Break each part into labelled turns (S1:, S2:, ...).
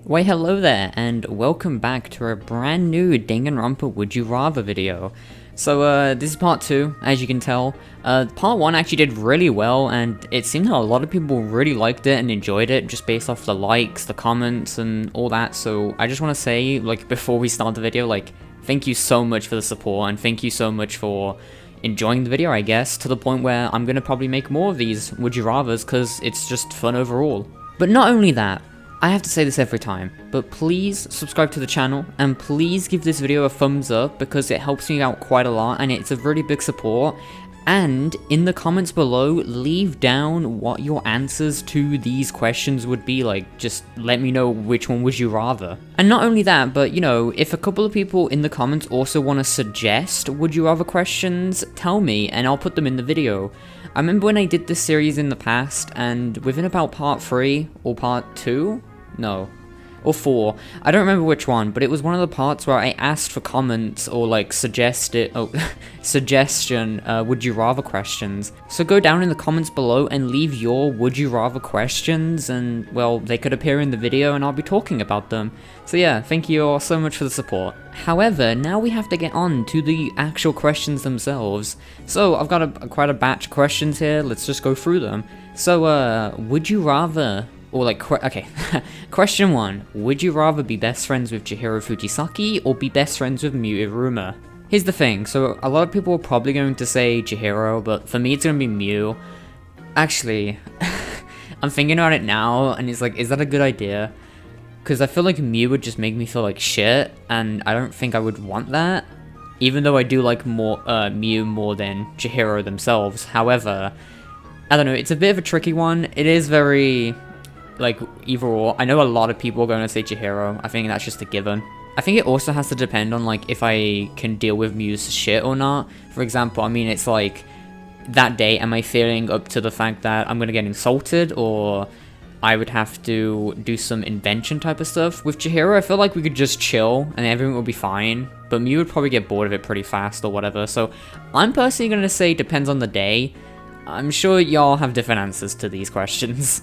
S1: Why hello there, and welcome back to a brand new Danganronpa Would You Rather video. So this is part 2, as you can tell. Part 1 actually did really well, and it seemed that a lot of people really liked it and enjoyed it, just based off the likes, the comments, and all that. So I just want to say, like, before we start the video, like, thank you so much for the support, and thank you so much for enjoying the video, I guess, to the point where I'm gonna probably make more of these Would You Rathers, because it's just fun overall. But not only that, I have to say this every time, but please subscribe to the channel, and please give this video a thumbs up, because it helps me out quite a lot, and it's a really big support. And in the comments below, leave down what your answers to these questions would be, like, just let me know which one would you rather. And not only that, but you know, if a couple of people in the comments also want to suggest would you rather questions, tell me, and I'll put them in the video. I remember when I did this series in the past, and within about part 3, or part 2? No. Or 4. I don't remember which one, but it was one of the parts where I asked for comments or like suggestion, would you rather questions. So go down in the comments below and leave your would you rather questions, and well, they could appear in the video and I'll be talking about them. So yeah, thank you all so much for the support. However, now we have to get on to the actual questions themselves. So I've got quite a batch of questions here, let's just go through them. So would you rather, or like, okay, question 1. Would you rather be best friends with Chihiro Fujisaki or be best friends with Miu? Here's the thing, so a lot of people are probably going to say Chihiro, but for me it's going to be Miu. Actually, I'm thinking about it now, and it's like, is that a good idea? Because I feel like Miu would just make me feel like shit, and I don't think I would want that. Even though I do like Miu more than Chihiro themselves. However, I don't know, it's a bit of a tricky one. It is very, like, either or. I know a lot of people are going to say Chihiro. I think that's just a given. I think it also has to depend on, like, if I can deal with Miu's shit or not. For example, I mean, it's like, that day, am I feeling up to the fact that I'm going to get insulted, or I would have to do some invention type of stuff? With Chihiro, I feel like we could just chill and everything would be fine, but Miu would probably get bored of it pretty fast or whatever. So I'm personally going to say depends on the day. I'm sure y'all have different answers to these questions.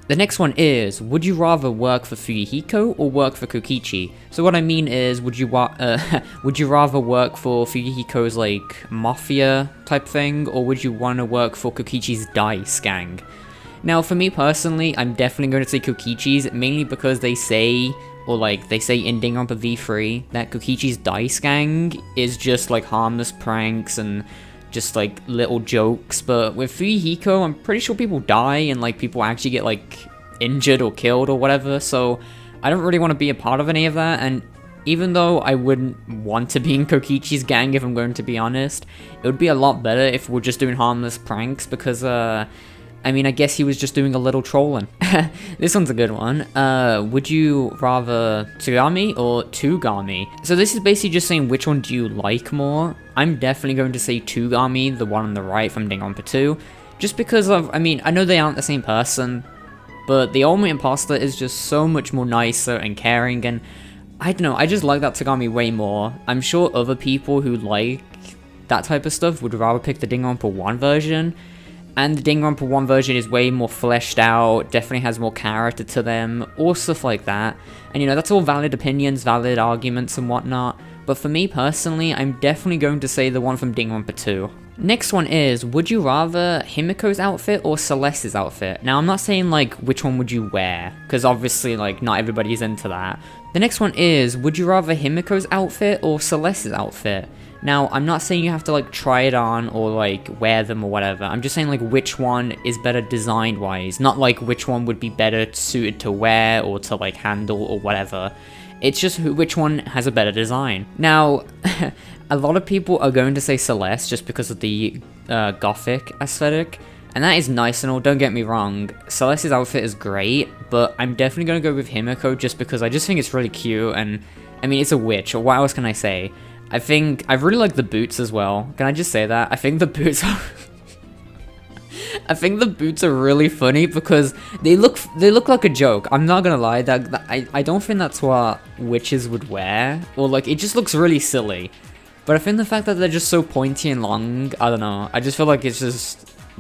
S1: The next one is, would you rather work for Fuyuhiko or work for Kokichi? So what I mean is, would you rather work for Fuyuhiko's, like, mafia type thing, or would you want to work for Kokichi's dice gang? Now, for me personally, I'm definitely going to say Kokichi's, mainly because they say, or like, they say in Danganronpa V3, that Kokichi's dice gang is just, like, harmless pranks and just like little jokes, but with Fuyuhiko, I'm pretty sure people die and like people actually get like injured or killed or whatever, so I don't really want to be a part of any of that. And even though I wouldn't want to be in Kokichi's gang, if I'm going to be honest, it would be a lot better if we're just doing harmless pranks, because I mean, I guess he was just doing a little trolling. This one's a good one. Would you rather Tsugami or Tugami? So this is basically just saying which one do you like more. I'm definitely going to say Tugami, the one on the right from Danganronpa 2. Just because of, I mean, I know they aren't the same person, but the ultimate imposter is just so much more nicer and caring, and I don't know, I just like that Tsugami way more. I'm sure other people who like that type of stuff would rather pick the Danganronpa 1 version. And the Danganronpa 1 version is way more fleshed out, definitely has more character to them, or stuff like that. And you know, that's all valid opinions, valid arguments and whatnot. But for me personally, I'm definitely going to say the one from Danganronpa 2. Next one is, would you rather Himiko's outfit or Celeste's outfit? Now, I'm not saying like, which one would you wear? Because obviously, like, not everybody's into that. The next one is, would you rather Himiko's outfit or Celeste's outfit? Now, I'm not saying you have to, like, try it on or, like, wear them or whatever. I'm just saying, like, which one is better design-wise. Not, like, which one would be better suited to wear or to, like, handle or whatever. It's just which one has a better design. Now, a lot of people are going to say Celeste just because of the gothic aesthetic. And that is nice and all, don't get me wrong. Celeste's outfit is great, but I'm definitely going to go with Himiko just because I just think it's really cute. And, I mean, it's a witch, or what else can I say? I really like the boots as well. Can I just say that? I think the boots are I think the boots are really funny because they look like a joke. I'm not gonna lie, I don't think that's what witches would wear, or like, it just looks really silly. But I think the fact that they're just so pointy and long, I don't know, I just feel like it's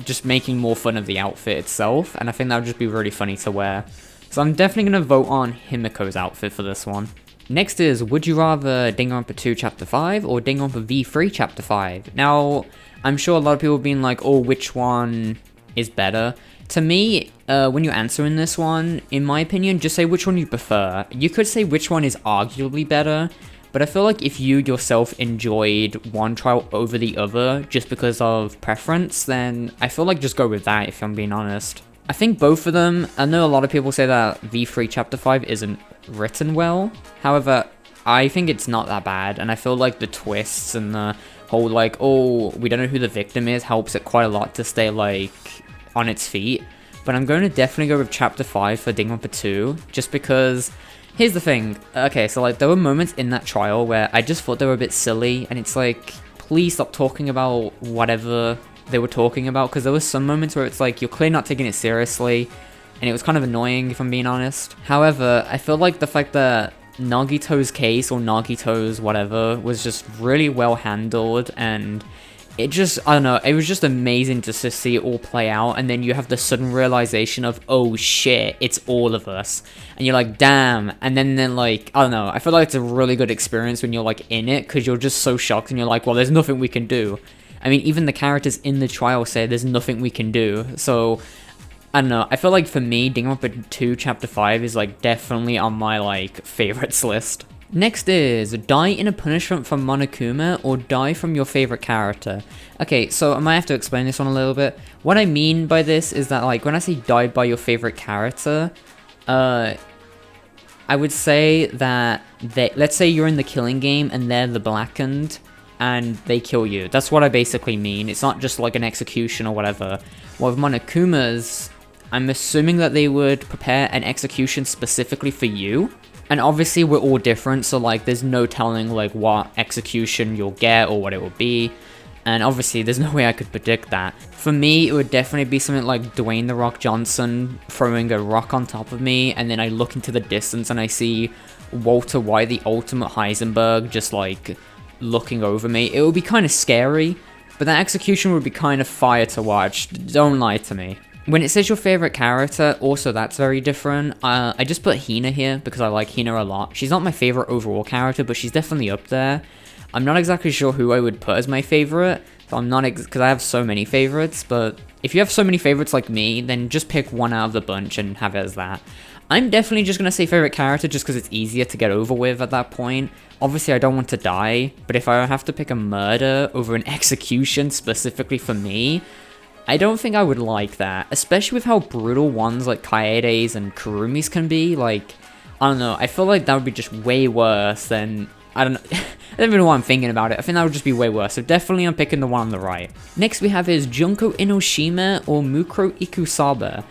S1: just making more fun of the outfit itself, and I think that would just be really funny to wear. So I'm definitely gonna vote on Himiko's outfit for this one. Next is, would you rather Danganronpa 2 Chapter 5 or Danganronpa V3 Chapter 5? Now, I'm sure a lot of people have been like, oh, which one is better? To me, when you're answering this one, in my opinion, just say which one you prefer. You could say which one is arguably better, but I feel like if you yourself enjoyed one trial over the other just because of preference, then I feel like just go with that, if I'm being honest. I think both of them, I know a lot of people say that V3 Chapter 5 isn't written well. However, I think it's not that bad, and I feel like the twists and the whole like, oh, we don't know who the victim is, helps it quite a lot to stay like on its feet. But I'm going to definitely go with Chapter 5 for Danganronpa 2, just because, here's the thing, okay, so like there were moments in that trial where I just thought they were a bit silly, and it's like, please stop talking about whatever they were talking about, because there was some moments where it's like, you're clearly not taking it seriously, and it was kind of annoying if I'm being honest. However, I feel like the fact that Nagito's case, or Nagito's whatever, was just really well handled, and it just, I don't know, it was just amazing just to see it all play out, and then you have the sudden realization of, oh shit, it's all of us, and you're like, damn, and then like, I don't know, I feel like it's a really good experience when you're like in it, because you're just so shocked, and you're like, well, there's nothing we can do. I mean, even the characters in the trial say there's nothing we can do, so I don't know, I feel like for me, Danganronpa 2 Chapter 5 is like definitely on my like favorites list. Next is, die in a punishment from Monokuma or die from your favorite character. Okay, so I might have to explain this one a little bit. What I mean by this is that like when I say die by your favorite character, I would say that let's say you're in the killing game and they're the blackened, and they kill you. That's what I basically mean. It's not just like an execution or whatever. Well, with Monokumas, I'm assuming that they would prepare an execution specifically for you. And obviously we're all different, so like there's no telling like what execution you'll get or what it will be. And obviously there's no way I could predict that. For me, it would definitely be something like Dwayne "The Rock" Johnson throwing a rock on top of me, and then I look into the distance and I see Walter White, the ultimate Heisenberg, just like looking over me. It would be kind of scary, but that execution would be kind of fire to watch. Don't lie to me. When it says your favorite character, also that's very different. I just put Hina here because I like Hina a lot. She's not my favorite overall character, but she's definitely up there. I'm not exactly sure who I would put as my favorite, so I'm not because I have so many favorites, but if you have so many favorites like me, then just pick one out of the bunch and have it as that. I'm definitely just going to say favorite character just because it's easier to get over with at that point. Obviously, I don't want to die, but if I have to pick a murder over an execution specifically for me, I don't think I would like that, especially with how brutal ones like Kaede's and Kurumi's can be. Like, I don't know, I feel like that would be just way worse than, I don't know, I don't even know why I'm thinking about it. I think that would just be way worse, so definitely I'm picking the one on the right. Next we have is Junko Enoshima or Mukuro Ikusaba.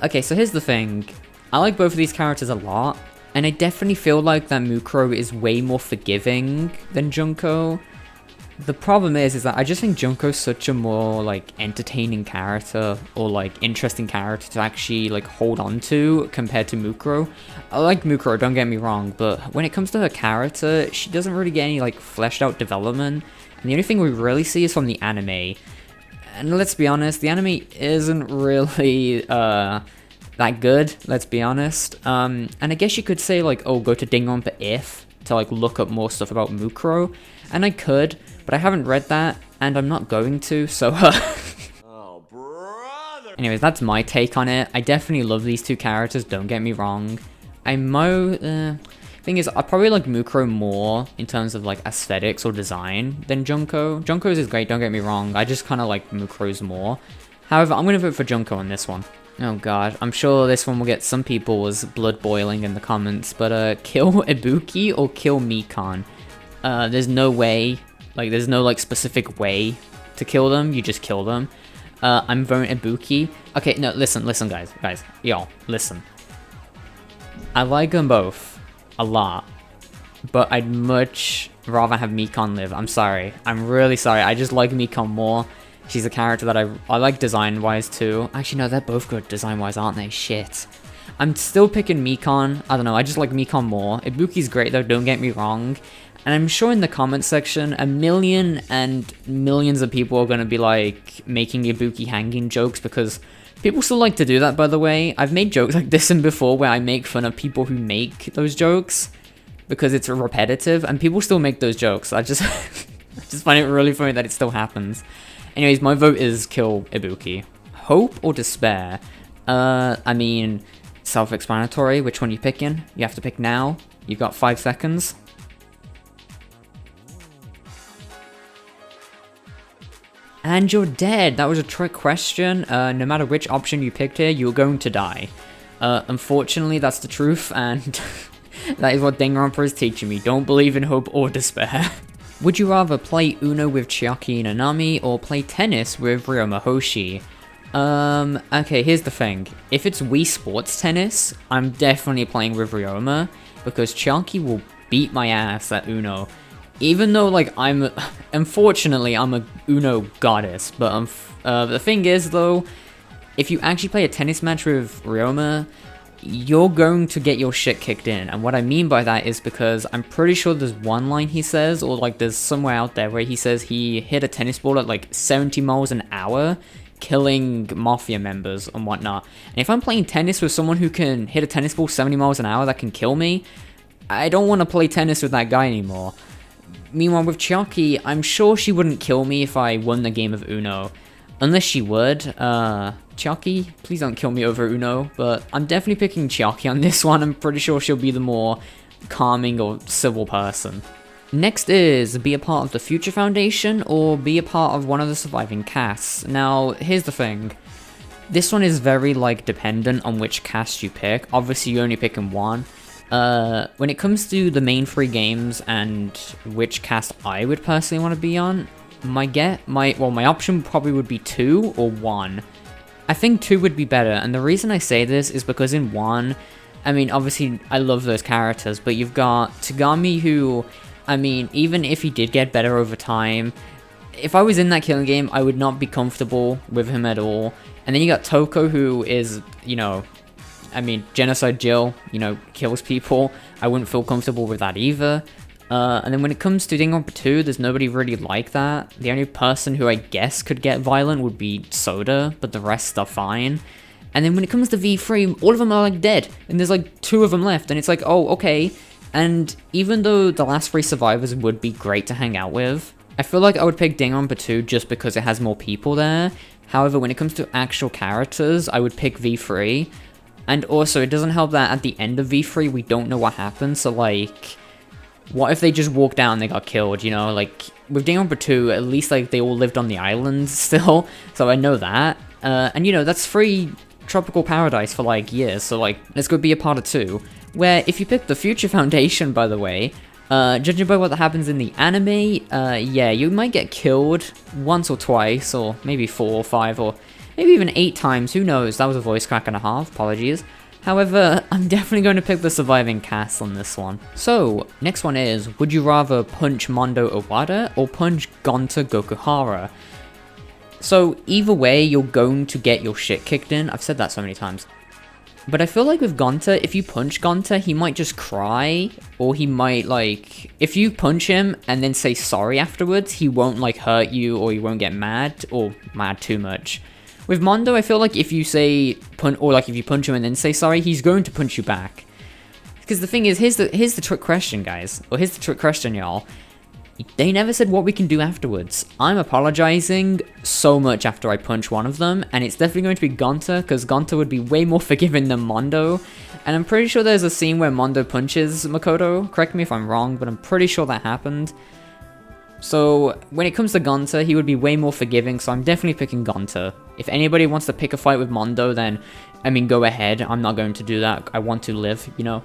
S1: Okay, so here's the thing. I like both of these characters a lot, and I definitely feel like that Mukuro is way more forgiving than Junko. The problem is that I just think Junko's such a more, like, entertaining character, or, like, interesting character to actually, like, hold on to compared to Mukuro. I like Mukuro, don't get me wrong, but when it comes to her character, she doesn't really get any, like, fleshed out development, and the only thing we really see is from the anime. And let's be honest, the anime isn't really, that good, let's be honest. And I guess you could say, like, oh, go to Danganronpa if, to, like, look up more stuff about Mukuro, and I could, but I haven't read that, and I'm not going to, so oh, brother. Anyways, that's my take on it. I definitely love these two characters, don't get me wrong. Thing is, I probably like Mukuro more in terms of like aesthetics or design than Junko. Junko's is great, don't get me wrong. I just kind of like Mukuro's more. However, I'm going to vote for Junko on this one. Oh god, I'm sure this one will get some people's blood boiling in the comments, but kill Ibuki or kill Mikan? There's no way. Like, there's no, like, specific way to kill them. You just kill them. I'm voting Ibuki. Okay, no, listen, guys. Y'all, listen. I like them both a lot, but I'd much rather have Mikan live. I'm sorry. I'm really sorry. I just like Mikan more. She's a character that I like design-wise, too. Actually, no, they're both good design-wise, aren't they? Shit. I'm still picking Mikan. I don't know, I just like Mikan more. Ibuki's great, though, don't get me wrong. And I'm sure in the comments section, a million and millions of people are going to be, like, making Ibuki hanging jokes because People still like to do that, by the way. I've made jokes like this in before where I make fun of people who make those jokes because it's repetitive, and people still make those jokes. I just I just find it really funny that it still happens. Anyways, my vote is kill Ibuki. Hope or despair? I mean, self-explanatory. Which one you picking? You have to pick now. You've got 5 seconds. And you're dead. That was a trick question. No matter which option you picked here, you're going to die. Unfortunately, that's the truth, and that is what Danganronpa is teaching me. Don't believe in hope or despair. Would you rather play Uno with Chiaki Nanami or play tennis with Ryoma Hoshi? Okay, here's the thing. If it's Wii Sports Tennis, I'm definitely playing with Ryoma, because Chiaki will beat my ass at Uno. Even though, like, unfortunately, I'm a Uno goddess, but the thing is, though, if you actually play a tennis match with Ryoma, you're going to get your shit kicked in. And what I mean by that is because I'm pretty sure there's one line he says, or like there's somewhere out there where he says he hit a tennis ball at like 70 miles an hour, killing mafia members and whatnot. And if I'm playing tennis with someone who can hit a tennis ball 70 miles an hour that can kill me, I don't want to play tennis with that guy anymore. Meanwhile, with Chiaki, I'm sure she wouldn't kill me if I won the game of Uno. Unless she would. Chiaki, please don't kill me over Uno, but I'm definitely picking Chiaki on this one. I'm pretty sure she'll be the more calming or civil person. Next is, be a part of the Future Foundation or be a part of one of the surviving casts. Now, here's the thing. This one is very, like, dependent on which cast you pick. Obviously, you're only picking one. When it comes to the main 3 games and which cast I would personally want to be on, my option probably would be 2 or 1. I think 2 would be better, and the reason I say this is because in 1, I mean, obviously, I love those characters, but you've got Tagami who, I mean, even if he did get better over time, if I was in that killing game, I would not be comfortable with him at all. And then you got Toko who is, you know, I mean, Genocide Jill, you know, kills people. I wouldn't feel comfortable with that either. And then when it comes to Danganronpa 2, there's nobody really like that. The only person who I guess could get violent would be Soda, but the rest are fine. And then when it comes to V3, all of them are like dead, and there's like 2 of them left, and it's like, oh, okay. And even though the last 3 survivors would be great to hang out with, I feel like I would pick Danganronpa 2 just because it has more people there. However, when it comes to actual characters, I would pick V3. And also, it doesn't help that at the end of V3, we don't know what happened, so like, what if they just walked out and they got killed, you know? Like, with Danganronpa 2, at least, like, they all lived on the island still, so I know that. And, you know, that's free tropical paradise for, like, years, so, like, let's go be a part of 2. Where, if you pick the Future Foundation, by the way, judging by what happens in the anime, yeah, you might get killed once or twice, or maybe 4 or 5, or maybe even 8 times, who knows? That was a voice crack and a half, apologies. However, I'm definitely going to pick the surviving cast on this one. So, next one is, would you rather punch Mondo Owada or punch Gonta Gokuhara? So, either way, you're going to get your shit kicked in. I've said that so many times. But I feel like with Gonta, if you punch Gonta, he might just cry, or he might, like, if you punch him and then say sorry afterwards, he won't, like, hurt you, or he won't get mad, or mad too much. With Mondo, I feel like if you say, if you punch him and then say sorry, he's going to punch you back. Because the thing is, here's the trick question, guys. Or here's the trick question, y'all. They never said what we can do afterwards. I'm apologizing so much after I punch one of them, and it's definitely going to be Gonta, because Gonta would be way more forgiving than Mondo. And I'm pretty sure there's a scene where Mondo punches Makoto. Correct me if I'm wrong, but I'm pretty sure that happened. So, when it comes to Gonta, he would be way more forgiving, so I'm definitely picking Gonta. If anybody wants to pick a fight with Mondo, then, I mean, go ahead. I'm not going to do that. I want to live, you know?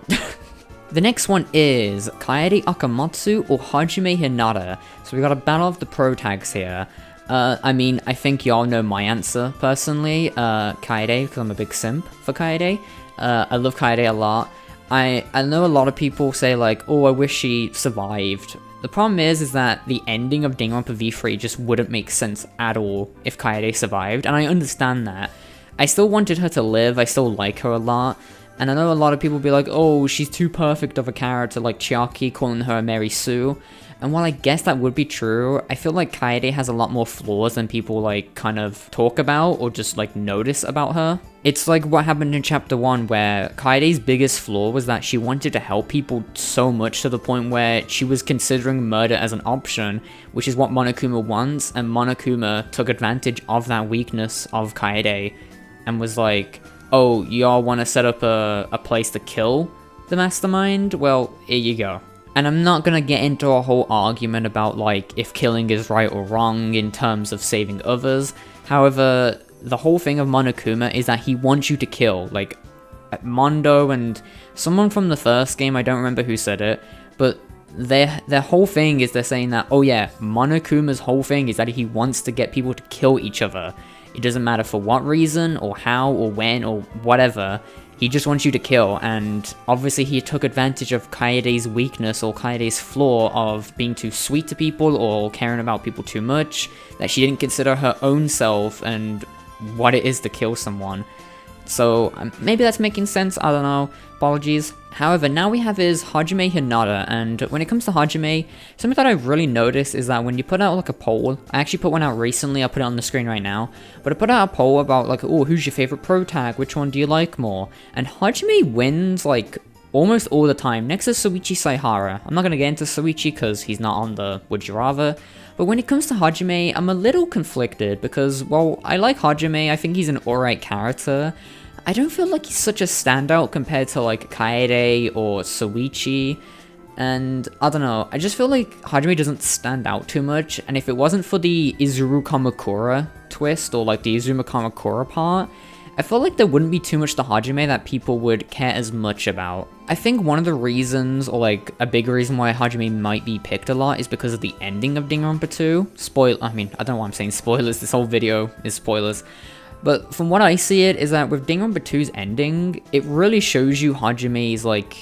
S1: The next one is Kaede Akamatsu or Hajime Hinata. So we got a battle of the pro tags here. I mean, I think y'all know my answer, personally. Kaede, because I'm a big simp for Kaede. I love Kaede a lot. I know a lot of people say, like, oh, I wish she survived. The problem is that the ending of Danganronpa V3 just wouldn't make sense at all if Kaede survived, and I understand that. I still wanted her to live, I still like her a lot, and I know a lot of people be like, oh, she's too perfect of a character, like Chiaki calling her Mary Sue, And while I guess that would be true, I feel like Kaede has a lot more flaws than people like kind of talk about or just like notice about her. It's like what happened in chapter 1 where Kaede's biggest flaw was that she wanted to help people so much to the point where she was considering murder as an option, which is what Monokuma wants, and Monokuma took advantage of that weakness of Kaede and was like, oh, y'all want to set up a place to kill the mastermind? Well, here you go. And I'm not gonna get into a whole argument about like if killing is right or wrong in terms of saving others. However, the whole thing of Monokuma is that he wants you to kill. Like Mondo and someone from the first game, I don't remember who said it, but their whole thing is they're saying that, oh yeah, Monokuma's whole thing is that he wants to get people to kill each other. It doesn't matter for what reason or how or when or whatever. He just wants you to kill, and obviously he took advantage of Kaede's weakness or Kaede's flaw of being too sweet to people or caring about people too much, that she didn't consider her own self and what it is to kill someone. So maybe that's making sense, I don't know, apologies. However, now we have is Hajime Hinata, and when it comes to Hajime, something that I've really noticed is that when you put out like a poll, I actually put one out recently, I'll put it on the screen right now, but I put out a poll about like, oh, who's your favorite pro tag, which one do you like more? And Hajime wins like almost all the time, next to Soichi Saihara. I'm not going to get into Soichi because he's not on the Would You Rather, but when it comes to Hajime, I'm a little conflicted because, well, I like Hajime, I think he's an alright character. I don't feel like he's such a standout compared to like Kaede or Soichi, and I don't know, I just feel like Hajime doesn't stand out too much, and if it wasn't for the Izuru Kamakura twist or like the Izuru Kamakura part, I feel like there wouldn't be too much to Hajime that people would care as much about. I think one of the reasons, or like a big reason why Hajime might be picked a lot is because of the ending of Danganronpa 2. I don't know why I'm saying spoilers, this whole video is spoilers. But from what I see it, is that with Danganronpa 2's ending, it really shows you Hajime's like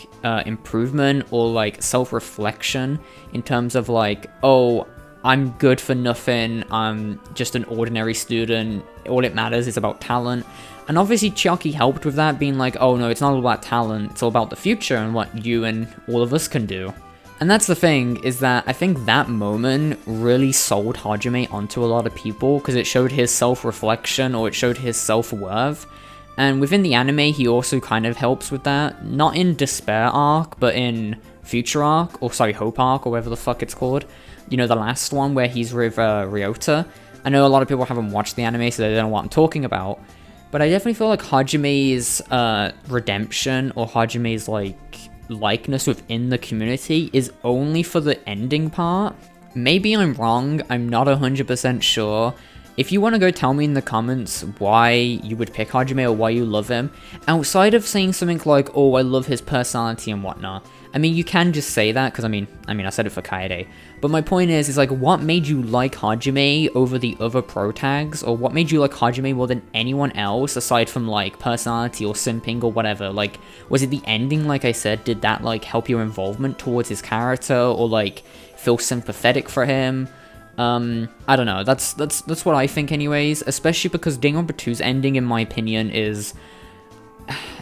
S1: improvement or like self-reflection in terms of like, oh, I'm good for nothing, I'm just an ordinary student, all it matters is about talent. And obviously Chiaki helped with that, being like, oh no, it's not all about talent, it's all about the future and what you and all of us can do. And that's the thing, is that I think that moment really sold Hajime onto a lot of people, because it showed his self-reflection, or it showed his self-worth. And within the anime, he also kind of helps with that. Not in Despair arc, but in Future arc, or sorry, Hope arc, or whatever the fuck it's called. You know, the last one where he's with Ryota. I know a lot of people haven't watched the anime, so they don't know what I'm talking about. But I definitely feel like Hajime's redemption, or Hajime's like likeness within the community is only for the ending part. Maybe I'm wrong, I'm not 100% sure. If you want to go tell me in the comments why you would pick Hajime or why you love him, outside of saying something like, oh, I love his personality and whatnot. I mean, you can just say that, because I mean, I said it for Kaede. But my point is like, what made you like Hajime over the other pro tags? Or what made you like Hajime more than anyone else, aside from like personality or simping or whatever? Like, was it the ending, like I said, did that like help your involvement towards his character, or like feel sympathetic for him? I don't know, that's what I think anyways, especially because Danganronpa 2's ending, in my opinion, is...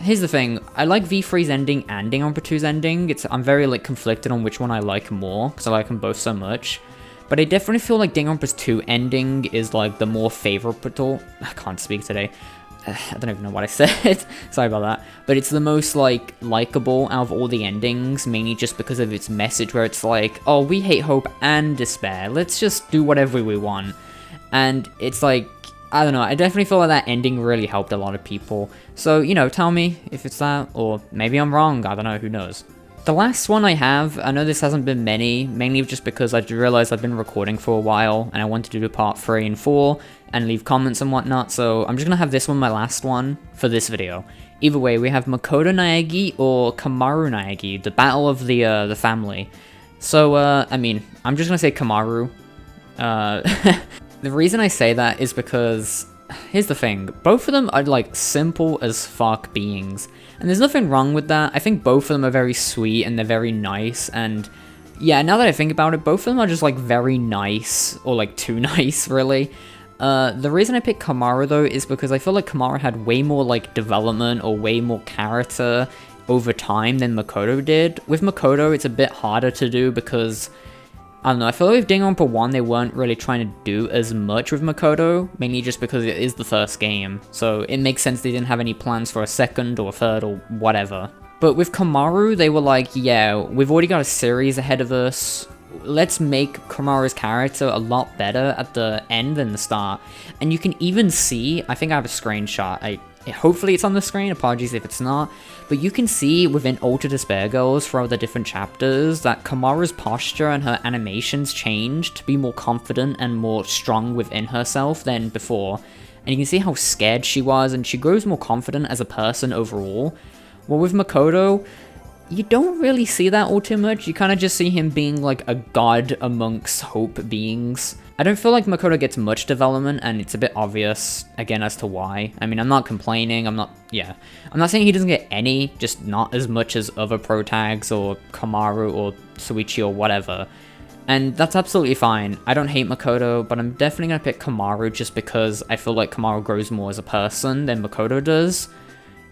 S1: Here's the thing, I like V3's ending and Danganronpa 2's ending. I'm very like conflicted on which one I like more, because I like them both so much. But I definitely feel like Danganronpa's 2 ending is like the more favorable... I can't speak today. I don't even know what I said, sorry about that. But it's the most like likable out of all the endings, mainly just because of its message, where it's like, oh, we hate hope and despair, let's just do whatever we want. And it's like, I don't know, I definitely feel like that ending really helped a lot of people. So, you know, tell me if it's that, or maybe I'm wrong, I don't know, who knows. The last one I have, I know this hasn't been many, mainly just because I realized I've been recording for a while, and I wanted to do part 3 and 4, and leave comments and whatnot, so I'm just gonna have this one my last one for this video. Either way, we have Makoto Naegi or Kamaru Naegi, the battle of the family. So, I mean, I'm just gonna say Kamaru. The reason I say that is because, here's the thing, both of them are like simple as fuck beings, and there's nothing wrong with that. I think both of them are very sweet and they're very nice, and yeah, now that I think about it, both of them are just like very nice, or like too nice really. The reason I picked Kamaru though is because I feel like Kamaru had way more like development or way more character over time than Makoto did. With Makoto, it's a bit harder to do because I don't know, I feel like with Danganronpa 1 they weren't really trying to do as much with Makoto, mainly just because it is the first game, so it makes sense they didn't have any plans for a second or a third or whatever. But with Komaru, they were like, yeah, we've already got a series ahead of us, let's make Komaru's character a lot better at the end than the start. And you can even see, I think I have a screenshot, hopefully it's on the screen, apologies if it's not, but you can see within Ultra Despair Girls throughout the different chapters that Komaru's posture and her animations changed to be more confident and more strong within herself than before. And you can see how scared she was, and she grows more confident as a person overall. Well, with Makoto, you don't really see that all too much. You kind of just see him being like a god amongst hope beings. I don't feel like Makoto gets much development, and it's a bit obvious, again, as to why. I mean, I'm not complaining, I'm not saying he doesn't get any, just not as much as other protags, or Komaru, or Suichi, or whatever. And that's absolutely fine. I don't hate Makoto, but I'm definitely gonna pick Komaru just because I feel like Komaru grows more as a person than Makoto does.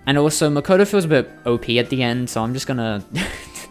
S1: And also, Makoto feels a bit OP at the end, so I'm just gonna...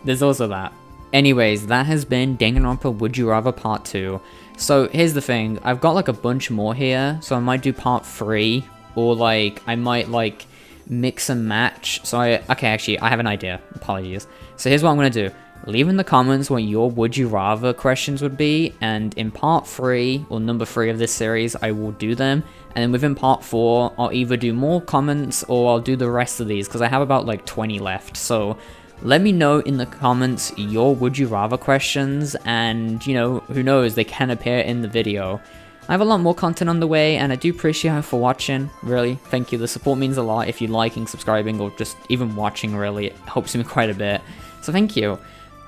S1: There's also that. Anyways, that has been Danganronpa Would You Rather Part 2. So, here's the thing. I've got, like, a bunch more here, so I might do Part 3. Or, like, I might, like, mix and match. So, okay, actually, I have an idea. Apologies. So, here's what I'm gonna do. Leave in the comments what your Would You Rather questions would be, and in Part 3, or number 3 of this series, I will do them. And then within Part 4, I'll either do more comments, or I'll do the rest of these, because I have about like 20 left. So let me know in the comments your Would You Rather questions, and you know, who knows, they can appear in the video. I have a lot more content on the way, and I do appreciate you for watching, really, thank you. The support means a lot. If you're liking, subscribing, or just even watching, really, it helps me quite a bit. So thank you.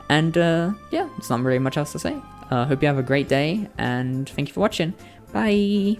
S1: And yeah, there's not really much else to say. Hope you have a great day, and thank you for watching. Bye!